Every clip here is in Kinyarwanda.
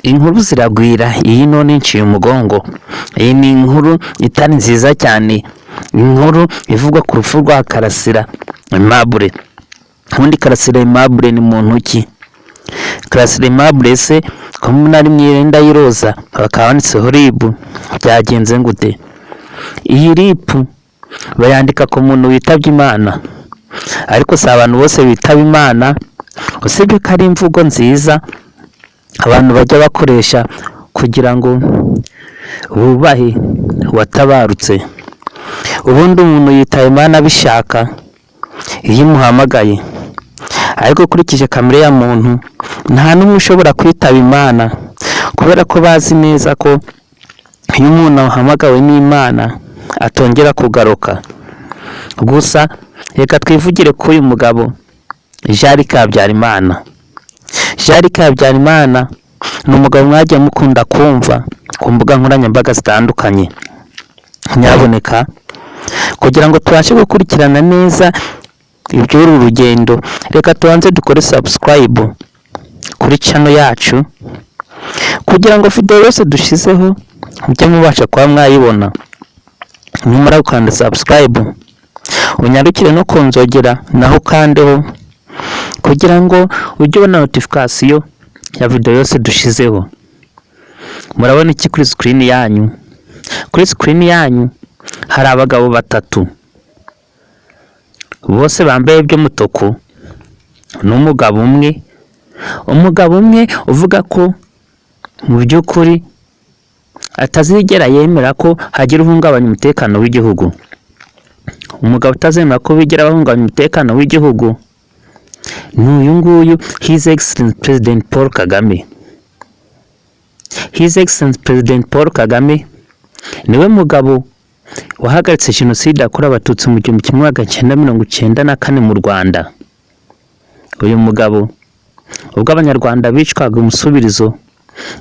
Inkuru ziragwira, iyi none nciye umugongo. Iyi ni inkuru itari nziza cyane, inkuru ivugwa ku rupfu rwa Karasira Aimable. Ubundi Karasira Aimable ni muntu ki? Karasira Aimable se ko nari mwirenda y'iroza bakaba banditseho RIB, byagenze gute? Iyi RIB bayandika ku muntu witabye Imana, ariko si abantu bose bitaba Imana, usibye ko ari imvugo nziza abantu bajya bakoresha kugira ngo bubahe watabarutse. Ubundi umuntu yitaba Imana abishaka iyo imuhamagaye, ariko ukurikije kamere ya muntu nta n'umwe ushobora kwitaba Imana, kubera ko bazi neza ko iyo umuntu ahamagawe n'Imana atongera kugaruka. Gusa reka twivugire ko uyu mugabo Jean Luc Habyarimana, Jean Luc Habyarimana ni umugabo mwagiye mukunda kumva ku mbuga nkoranyambaga zitandukanye. Nyaboneka kugira ngo tubashe gukurikirana neza iby'uru rugendo, reka tubanze dukore subscribe kuri channel yacu kugira ngo video yose dushizeho mujye mubasha kuba mwayibona. Numara gukanda subscribe unyarukire no kunzogera naho kandeho kugira ngo ujye ubona notification ya video yose dushizeho. Murabona iki kuri screen yanyu? Kuri screen yanyu hari abagabo batatu, bose bambaye by'umutuku n'umugabo umwe. Umugabo umwe uvuga ko mu by'ukuri atazigera yemera ko hagira uhungabanya umutekano w'igihugu. Umugabo utazemera ko bigira bahungabanya umutekano w'igihugu ni uyu nguyu, His Excellency President Paul Kagame. His Excellency President Paul Kagame niwe mugabo wahagaritse jenoside yakorewe abatutsi mu 1994 mu Rwanda. Uyu mugabo ubwo abanyarwanda bicwaga umusubirizo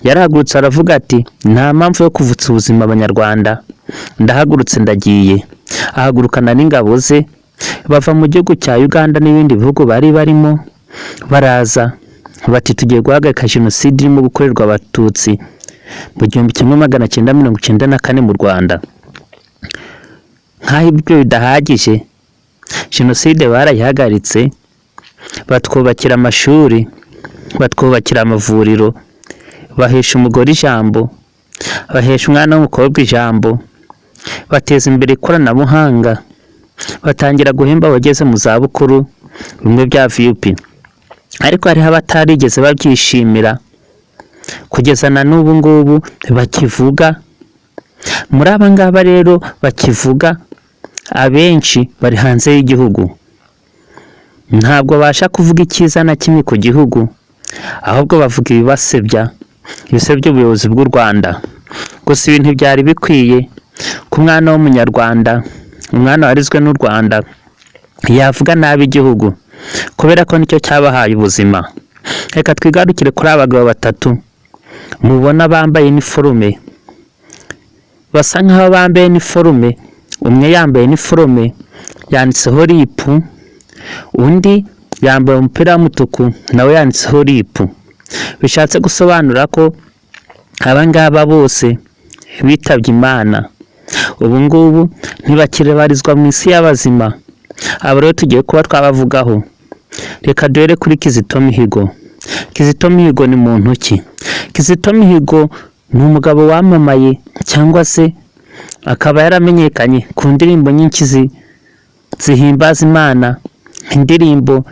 yarahagurutse aravuga ati nta mpamvu yo kuvutsa ubuzima abanyarwanda, ndahagurutse ndagiye. Ahagurukana n'ingabo ze bava mu gihugu cya Uganda n'ibindi bihugu bari barimo, baraza bati tugiye guhagarika jenoside irimo gukorerwa abatutsi mu 1994 mu Rwanda. Nkaho ibyo bidahagije, jenoside barayihagaritse, batwubakira amashuri, batwubakira amavuriro, bahesha umugore ijambo, bahesha umwana w'umukobwa ijambo, bateza imbere ikoranabuhanga, batangira guhemba abageze mu zabukuru bimwe bya VIP. Ariko hariho abatarigeze babyishimira kugeza na n'ubu ngubu bakivuga. Muri aba ngaba rero bakivuga, abenshi bari hanze y'igihugu, ntabwo basha kuvuga icyiza na kimwe ku gihugu, ahubwo bavuga ibibasebya, ibisebya ubuyobozi bw'u Rwanda. Gusa ibintu byari bikwiye ku mwana w'umunyarwanda, umwana warizwe n'u Rwanda, yavuga nabi igihugu, kubera ko nicyo cyabahaye ubuzima. Reka twigarukire kuri abagabo batatu mubona bambaye iniforume, basa nkaho bambaye iniforume. Umwe yambaye iniforume yanditseho RIB, undi yambaye umupira w'umutuku nawe yanditseho RIB. Bishatse gusobanura ko aba ngaba bose bitabye Imana, ubu ngubu ntibakibarizwa mu isi y'abazima. Abo rero tugiye kuba twabavugaho. Reka duhere kuri Kizito Mihigo. Kizito Mihigo ni muntu ki? Kizito Mihigo ni umugabo wamamaye cyangwa se akaba yaramenyekanye ku ndirimbo nyinshi zihimbaza Imana, indirimbo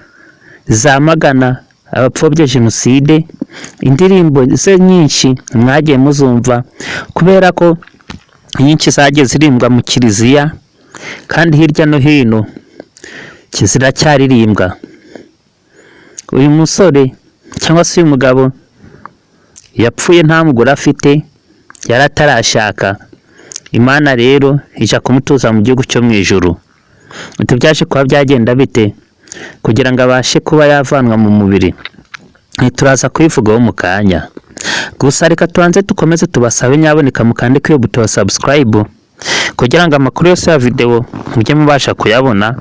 zamagana abapfobya jenoside. Indirimbo ze nyinshi mwagiye muzumva kubera ko nyinshi zagiye zirimbwa mu kiliziya, kandi hirya no hino ziracyaririmbwa. Uyu musore cyangwa se uyu mugabo yapfuye nta mugore afite, yari atarashaka. Imana rero ija kumutuza mu gihugu cyo mu ijuru. Tubyaje kuba byagenda bite kugira ngo abashe kuba yavanwa mu mubiri, ntituraza kubivugaho mu kanya. Gusa reka tubanze dukomeze tubasabe nyaboneka mukande kwiyo buto subscribe kugira ngo amakuru yose ya video mujye mubasha kuyabona,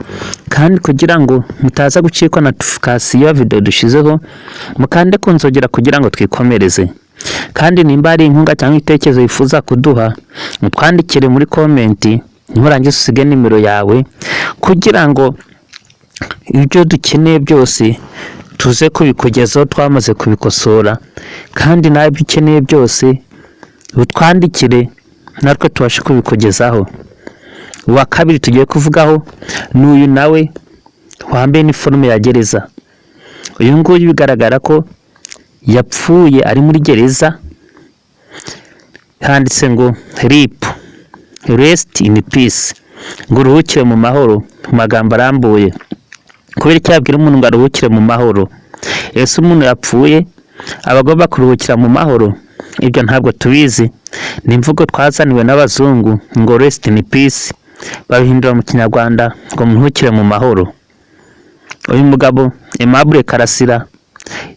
kandi kugira ngo mutaza gucikwa notification ya video dushizeho, mukande kunzogera kugira ngo twikomereze. kandi nimba ari inkunga cyangwa ibitekerezo wifuza kuduha utwandikire muri komenti, nurangiza usige nimero yawe kugira ngo ibyo dukeneye byose tuze kubikugezaho twamaze kubikosora, kandi nawe ibyo ukeneye byose utwandikire natwe tubashe kubikugezaho. Uwa kabiri tugiye kuvugaho ni uyu nawe wambaye iniforume ya gereza. Uyu nguyu bigaragara ko yapfuye ari muri gereza, handitse ngo RIP, rest in peace, ngo uruhukire mu mahoro, mu magambo arambuye. Kubera icyo yabwira umuntu ngo aruhukire mu mahoro? Ese umuntu yapfuye aba agomba kuruhukira mu mahoro? Ibyo ntabwo tubizi, ni imvugo twazaniwe n'abazungu ngo rest in peace, babihindura mu kinyarwanda ngo muruhukire mu mahoro. Uyu mugabo Aimable Karasira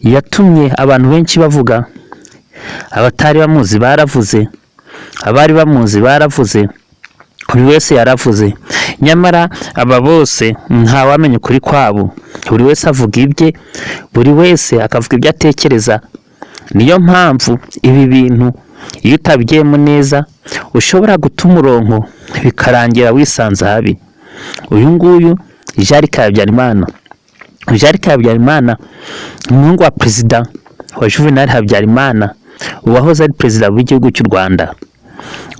yatumye abantu benshi bavuga, abatari bamuzi baravuze, abari bamuzi baravuze, buri wese yaravuze. Nyamara aba bose ntawamenya ukuri kwabo, buri wese avuga ibye, buri wese akavuga ibyo atekereza. Niyo mpamvu ibi bintu iyo utabigiyemo neza ushobora guta umurongo bikarangira wisanze habi. Uyu nguyu Jean Habyarimana, Jean Habyarimana umuhungu wa perezida wa Juvenal Habyarimana, uwahoze ari perezida w'igihugu cy'u Rwanda.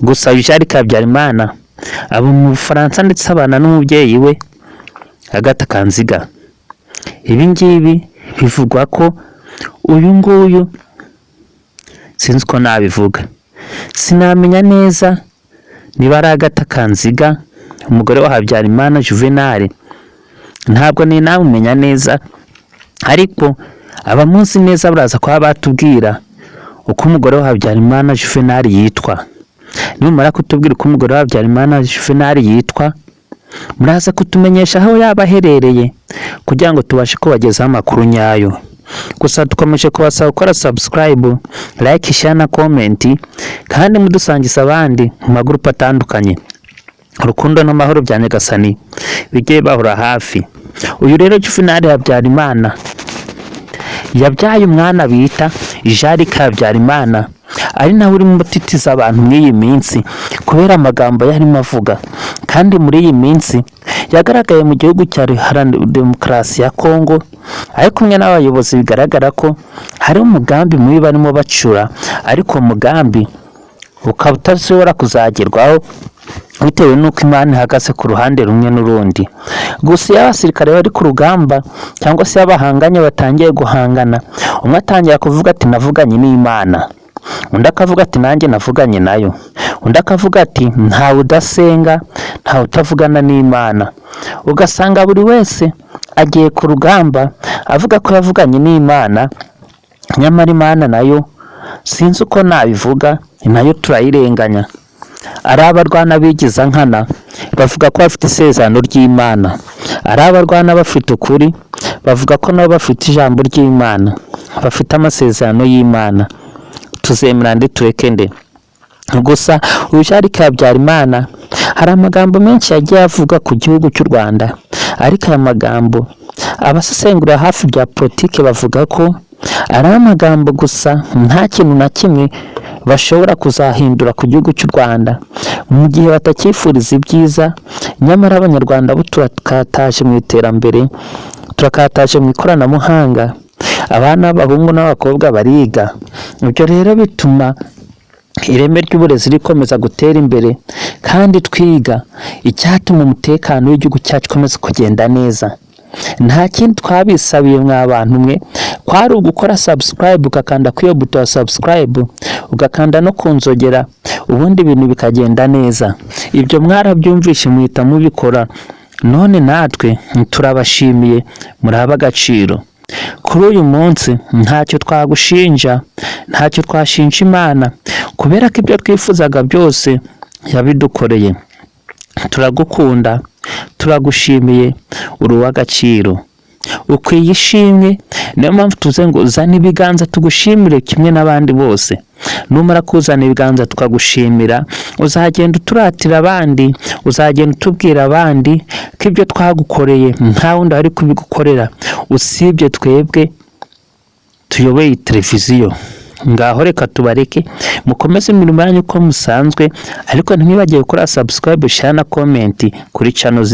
Gusa Jean Habyarimana aba mu Bufaransa ndetse abana n'umubyeyi we Agatha Kanziga. Ibi ngibi bivugwa ko uyu nguyu, sinzi uko nabivuga, sinamenya neza niba ari Agatha Kanziga umugore wa Habyarimana Juvenal, ntabwo ni namumenya neza, ariko abamunsi neza baraza kuba batubwira uko umugore wa Habyarimana Juvenal yitwa. Nimumara kutubwira uko umugore wa Habyarimana Juvenal yitwa, muraza kutumenyesha aho yaba aherereye kugira ngo tubashe kubagezaho amakuru nyayo. Gusa dukomeje kubasaba gukora subscribe, like, share na comment, kandi mudusangiza abandi mu magrupe atandukanye. Urukundo n'amahoro bya Nyagasani bigiye bahora hafi. Uyu rero Juvenal Habyarimana yabyaye umwana bita Jean Habyarimana, ari nawe uri mutitiza abantu mw'iyi minsi kubera amagambo yarimo avuga. Kandi muri iyi minsi yagaragaye mu gihugu cya Demokarasi ya Kongo, ari kumwe n'abayobozi. Bigaragara ko hari umugambi mubi barimo bacura, ariko umugambi ukaba utashobora kuzagerwaho bitewe n'uko Imana ihagaze ku ruhande rumwe n'urundi. Gusa iyo abasirikare bari ku rugamba cyangwa se abahanganye batangiye guhangana, umwe atangira kuvuga ati navuganye n'Imana, undi akavuga ati nanjye navuganye nayo, undi akavuga ati ntawe udasenga, ntawe utavugana n'Imana. Ugasanga buri wese agiye ku rugamba avuga ko yavuganye n'Imana, nyamara Imana nayo sinzi uko nabivuga, nayo turayirenganya. Ari abarwana bigiza nkana bavuga ko bafite isezerano ry'Imana, ari abarwana bafite ukuri bavuga ko nabo bafite ijambo ry'Imana, bafite amasezerano y'Imana. Tuzemera ndi tureke nde? Gusa uyu Jean Habyarimana hari amagambo menshi yagiye avuga ku gihugu cy'u Rwanda, ariko aya magambo abasesengura hafi bya politike bavuga ko ari amagambo gusa, nta kintu na kimwe bashobora kuzahindura ku gihugu cy'u Rwanda mu gihe batakifuriza ibyiza. Nyamara abanyarwanda bo turakataje mu iterambere, turakataje mu ikoranabuhanga, abana b'abahungu n'abakobwa bariga. Ibyo rero bituma ireme ry'uburezi rikomeza gutera imbere, kandi twiga icyatuma umutekano w'igihugu cyacu ukomeza kugenda neza. Nta kindi twabisabiye mwa bantu mwe, kwari ugukora subscribe, ugakanda ku iyo buto ya subscribe, ugakanda no kunzogera, ubundi ibintu bikagenda neza. Ibyo mwarabyumvishe muhita mubikora, none natwe turabashimiye, muri ab'agaciro. Kuri uyu munsi ntacyo twagushinja, ntacyo twashinja Imana, kubera ko ibyo twifuzaga byose yabidukoreye. Turagukunda, turagushimiye, uri uw'agaciro, ukwiye ishimwe. Niyo mpamvu tuze ngo uzane ibiganza tugushimire kimwe n'abandi bose. Numara kuzana ibiganza tukagushimira, uzagenda uturatira abandi, uzagenda utubwira abandi ko ibyo twagukoreye nta wundi ari kubigukorera usibye twebwe tuyoboye televiziyo. ngaho reka tubareke mukomeze imirimo yanyu uko musanzwe, ariko ntimwibagiwe gukora subscribe, share na comment kuri channel